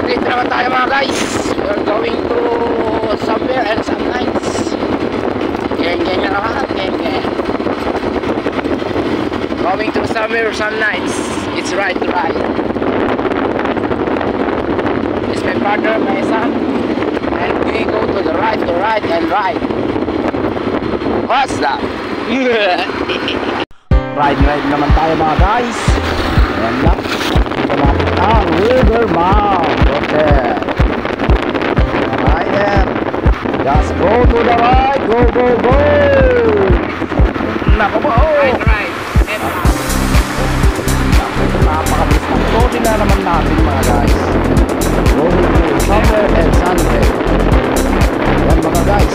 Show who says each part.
Speaker 1: Dito naman tayo mga guys. We're going to somewhere and some nights. Ganyan naman. Ganyan. Going to somewhere some nights. It's right to ride. It's my partner, my son. And we go to the right to ride and ride. What's that? Ride naman tayo mga guys. Ayan lang. Ito natin ang Rivermount Hotel. Rider, just go to the right. Go, go, go. Nako po. Right. Napakabilis ng kode na naman natin mga guys. Going to somewhere and Sunday. Ayan mga guys.